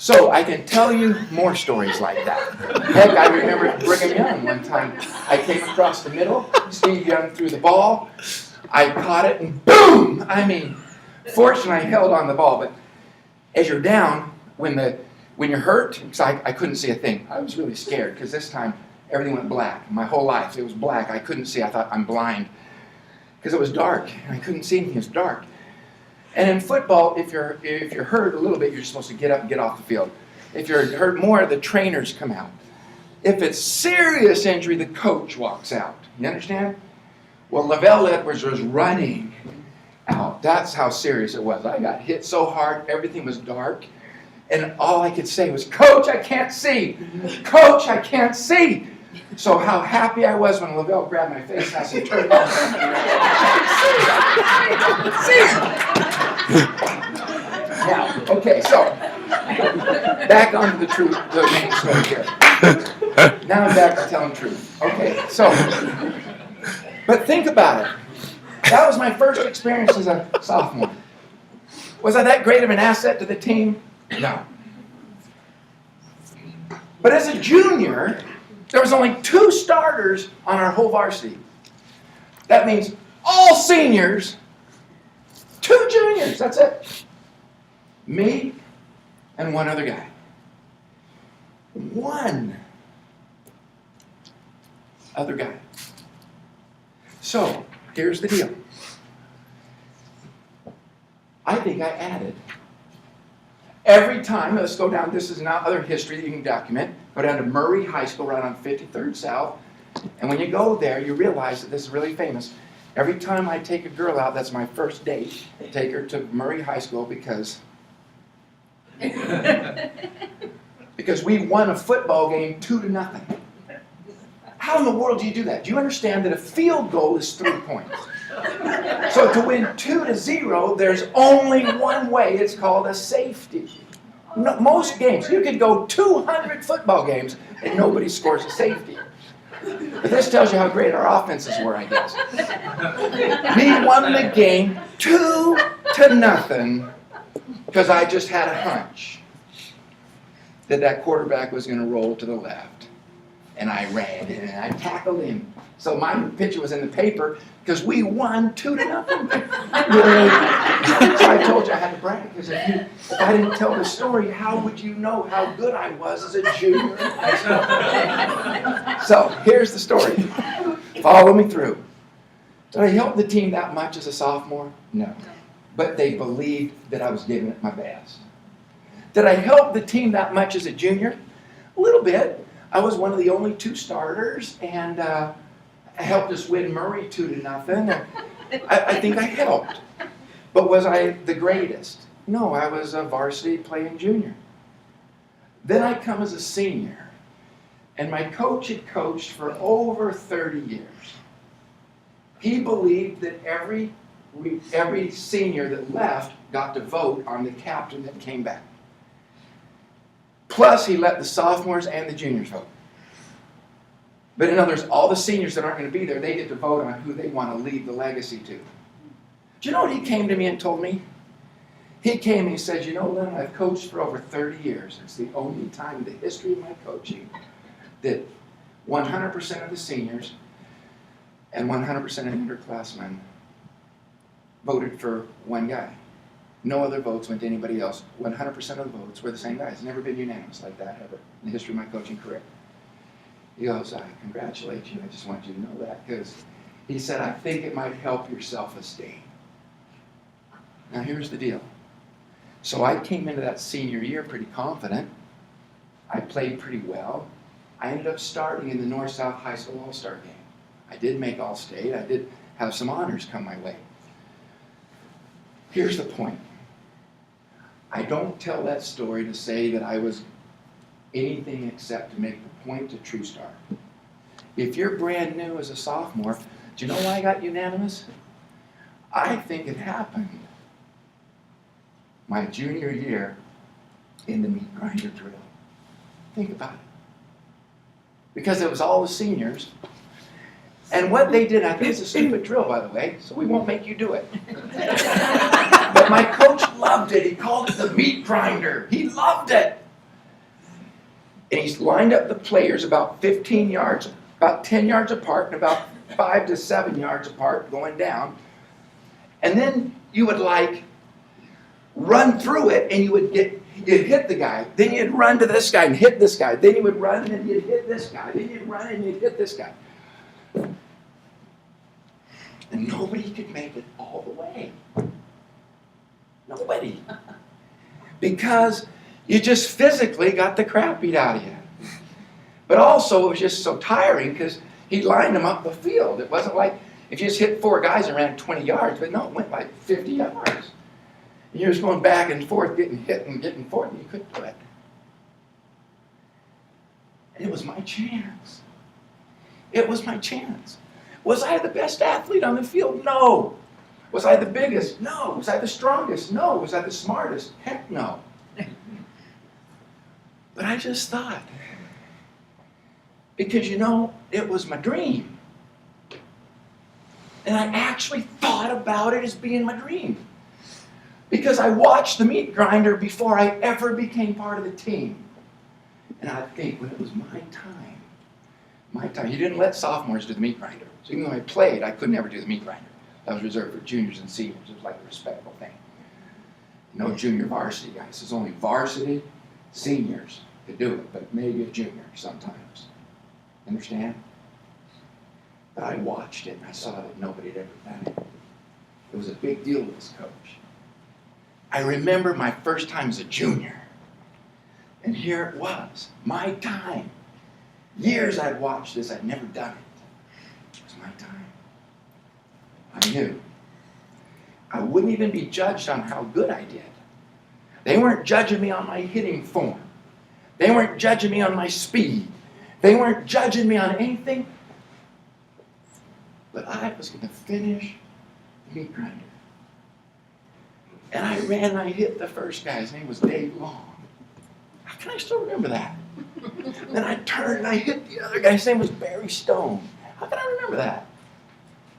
So I can tell you more stories like that. Heck, I remember Brigham Young one time. I came across the middle. Steve Young threw the ball. I caught it and boom! I mean, fortunately I held on the ball, but as you're down, when you're hurt, because I couldn't see a thing. I was really scared because this time everything went black. My whole life it was black. I couldn't see. I thought I'm blind because it was dark and I couldn't see anything. It was dark. And in football, if you're hurt a little bit, you're supposed to get up and get off the field. If you're hurt more, the trainers come out. If it's serious injury, the coach walks out. You understand? Well, Lavelle Edwards was running out. That's how serious it was. I got hit so hard, everything was dark. And all I could say was, Coach, I can't see. Coach, I can't see. So how happy I was when Lavelle grabbed my face and I said, turn it on. Now, okay, so back onto the main story here. Now I'm back to telling the truth. Okay, so, but think about it. That was my first experience as a sophomore. Was I that great of an asset to the team? No. But as a junior, there was only 2 starters on our whole varsity. That means all seniors, 2 juniors, that's it. Me and one other guy. One other guy. So, here's the deal. I think I added. Every time, let's go down, this is now other history that you can document. Go down to Murray High School right on 53rd South. And when you go there, you realize that this is really famous. Every time I take a girl out, that's my first date. Take her to Murray High School because we won a football game 2-0. How in the world do you do that? Do you understand that a field goal is 3 points? So to win 2-0, there's only one way. It's called a safety. No, most games, you could go 200 football games and nobody scores a safety. But this tells you how great our offenses were, I guess. We won the game 2-0 because I just had a hunch that quarterback was going to roll to the left. And I ran and I tackled him. So my picture was in the paper because we won 2-0. So I told you I had to brag because if I didn't tell the story, how would you know how good I was as a junior? So here's the story. Follow me through. Did I help the team that much as a sophomore? No. But they believed that I was giving it my best. Did I help the team that much as a junior? A little bit. I was one of the only 2 starters, and I helped us win Murray 2-0. I think I helped. But was I the greatest? No, I was a varsity playing junior. Then I come as a senior, and my coach had coached for over 30 years. He believed that every senior that left got to vote on the captain that came back. Plus, he let the sophomores and the juniors vote. But in other words, all the seniors that aren't going to be there, they get to vote on who they want to leave the legacy to. Do you know what he came to me and told me? He came and he said, you know, Lennon, I've coached for over 30 years. It's the only time in the history of my coaching that 100% of the seniors and 100% of the underclassmen voted for one guy. No other votes went to anybody else. 100% of the votes were the same guys. It's never been unanimous like that ever in the history of my coaching career. He goes, I congratulate you. I just want you to know that because he said, I think it might help your self-esteem. Now here's the deal. So I came into that senior year pretty confident. I played pretty well. I ended up starting in the North-South High School All-Star game. I did make All-State. I did have some honors come my way. Here's the point. I don't tell that story to say that I was anything except to make the point to Truestar. If you're brand new as a sophomore, do you know why I got unanimous? I think it happened my junior year in the meat grinder drill. Think about it. Because it was all the seniors. And what they did, I think it's a stupid drill, by the way, so we won't make you do it. But my coach loved it. He called it the meat grinder. He loved it. And he's lined up the players about 15 yards, about 10 yards apart, and about 5 to 7 yards apart going down. And then you would like run through it, and you'd hit the guy. Then you'd run to this guy and hit this guy. Then you would run and you'd hit this guy. Then you'd run and you'd hit this guy. And nobody could make it all the way. Nobody. Because you just physically got the crap beat out of you. But also it was just so tiring because he lined them up the field. It wasn't like if you just hit 4 guys and ran 20 yards, but no, it went like 50 yards. And you're just going back and forth, getting hit and getting forth, and you couldn't do it. And it was my chance. It was my chance. Was I the best athlete on the field? No. Was I the biggest? No. Was I the strongest? No. Was I the smartest? Heck no. But I just thought, because it was my dream. And I actually thought about it as being my dream. Because I watched the meat grinder before I ever became part of the team. And I think, when it was my time. You didn't let sophomores do the meat grinder. So even though I played, I could never do the meat grinder. That was reserved for juniors and seniors. It was like a respectable thing. No junior varsity guys. It's only varsity seniors could do it, but maybe a junior sometimes. Understand? But I watched it and I saw that nobody had ever done it. It was a big deal with this coach. I remember my first time as a junior. And here it was, my time. Years I'd watched this, I'd never done it. It was my time. I knew. I wouldn't even be judged on how good I did. They weren't judging me on my hitting form. They weren't judging me on my speed. They weren't judging me on anything. But I was going to finish the meat grinder. And I ran and I hit the first guy. His name was Dave Long. How can I still remember that? Then I turned and I hit the other guy. His name was Barry Stone. How can I remember that?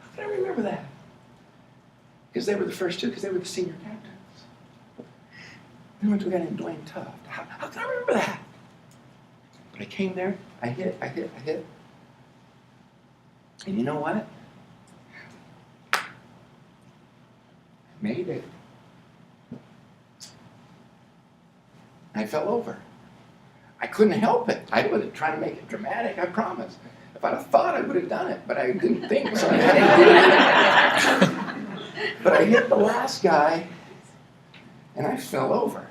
How can I remember that? Because they were the first 2, because they were the senior captains. Then went to a guy named Dwayne Tuft. How can I remember that? But I came there, I hit. And you know what? I made it. I fell over. I couldn't help it. I wasn't trying to make it dramatic, I promise. If I'd have thought, I would have done it, but I didn't think, so I had to do it. But I hit the last guy, and I fell over.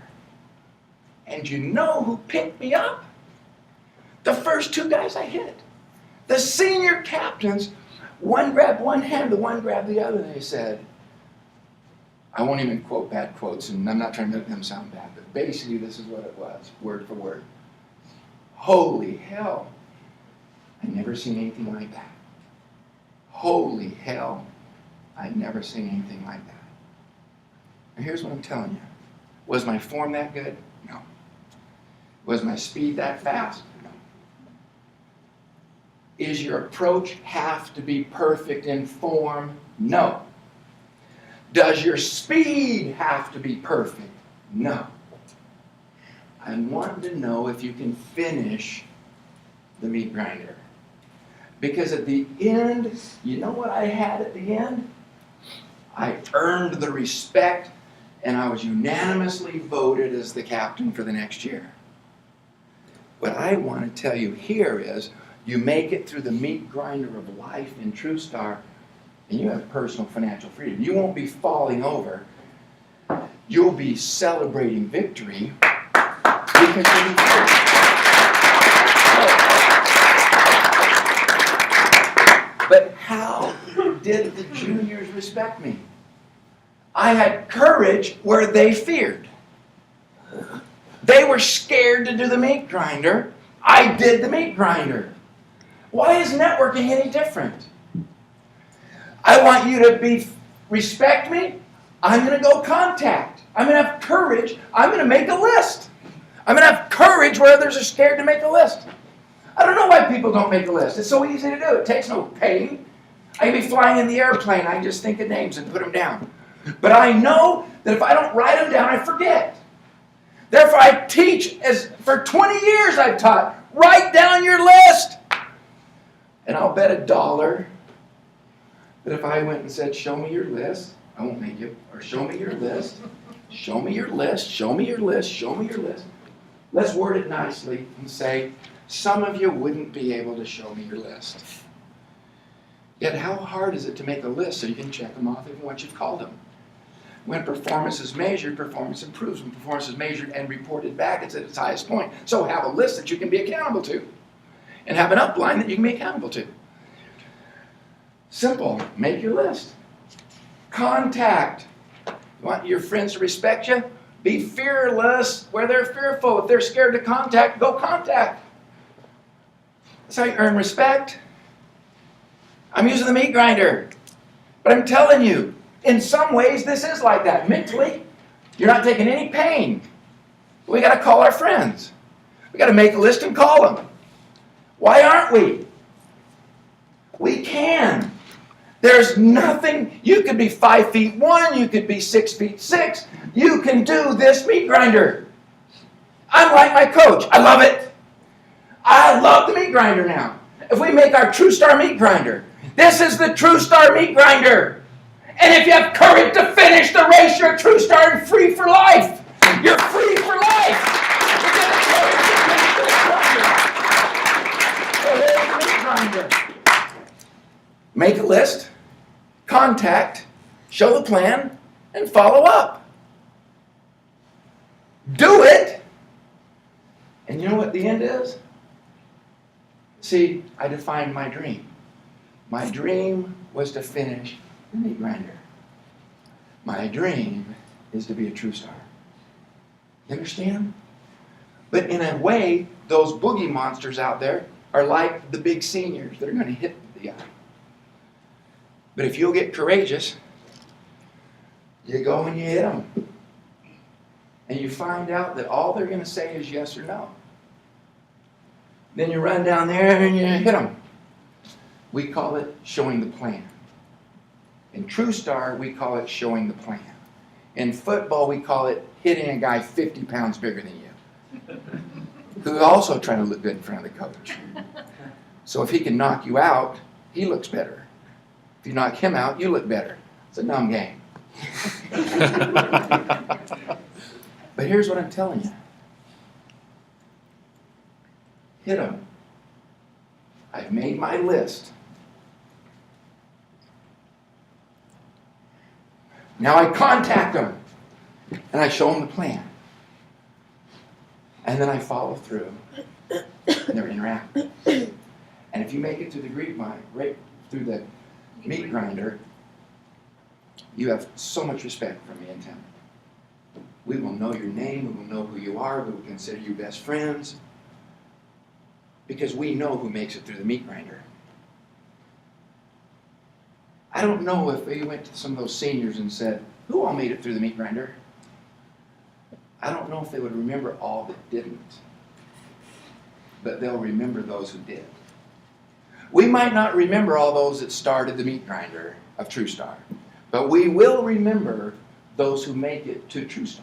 And you know who picked me up? The first 2 guys I hit. The senior captains, one grabbed one hand, the one grabbed the other, and they said, I won't even quote bad quotes, and I'm not trying to make them sound bad, but basically this is what it was, word for word. Holy hell, I'd never seen anything like that. Holy hell, I'd never seen anything like that. And here's what I'm telling you. Was my form that good? No. Was my speed that fast? No. Is your approach have to be perfect in form? No. Does your speed have to be perfect? No. I want to know if you can finish the meat grinder. Because at the end, you know what I had at the end? I earned the respect, and I was unanimously voted as the captain for the next year. What I want to tell you here is, you make it through the meat grinder of life in Truestar, and you have personal financial freedom. You won't be falling over. You'll be celebrating victory because you'll be free. But how did the juniors respect me? I had courage where they feared. They were scared to do the meat grinder. I did the meat grinder. Why is networking any different? I want you to respect me. I'm going to go contact. I'm going to have courage. I'm going to make a list. I'm going to have courage where others are scared to make a list. I don't know why people don't make a list. It's so easy to do. It takes no pain. I can be flying in the airplane. I just think of names and put them down. But I know that if I don't write them down, I forget. Therefore, I teach, as for 20 years I've taught, write down your list. And I'll bet $1 that if I went and said, show me your list, I won't make you, or show me your list, show me your list, show me your list, show me your list. Let's word it nicely and say, some of you wouldn't be able to show me your list. Yet how hard is it to make a list so you can check them off even once you've called them? When performance is measured, performance improves. When performance is measured and reported back, it's at its highest point. So have a list that you can be accountable to. And have an upline that you can be accountable to. Simple. Make your list. Contact. You want your friends to respect you? Be fearless where they're fearful. If they're scared to contact, go contact. That's how you earn respect. I'm using the meat grinder. But I'm telling you, in some ways, this is like that. Mentally, you're not taking any pain. We got to call our friends. We got to make a list and call them. Why aren't we? We can. There's nothing. You could be 5'1", you could be 6'6". You can do this meat grinder. I'm like my coach. I love it. I love the meat grinder now. If we make our Truestar meat grinder, this is the Truestar meat grinder. And if you have courage to finish the race, you're a Truestar and free for life. You're free for life. Make a list, contact, show the plan, and follow up. Do it. And you know what the end is? See, I defined my dream. My dream was to finish the meat grinder. My dream is to be a Truestar. You understand? But in a way, those boogie monsters out there are like the big seniors that are going to hit the guy. But if you'll get courageous, you go and you hit them. And you find out that all they're going to say is yes or no. Then you run down there and you hit them. We call it showing the plan. In Truestar, we call it showing the plan. In football, we call it hitting a guy 50 pounds bigger than you, who's also trying to look good in front of the coach. So if he can knock you out, he looks better. If you knock him out, you look better. It's a dumb game. But here's what I'm telling you. Hit him. I've made my list. Now I contact them. And I show them the plan. And then I follow through. And they're interactive. And if you make it through the grapevine, right through the meat grinder, you have so much respect from me in town. We will know your name, we will know who you are, we will consider you best friends, because we know who makes it through the meat grinder. I don't know if we went to some of those seniors and said, who all made it through the meat grinder? I don't know if they would remember all that didn't, but they'll remember those who did. We might not remember all those that started the meat grinder of Truestar, but we will remember those who make it to Truestar.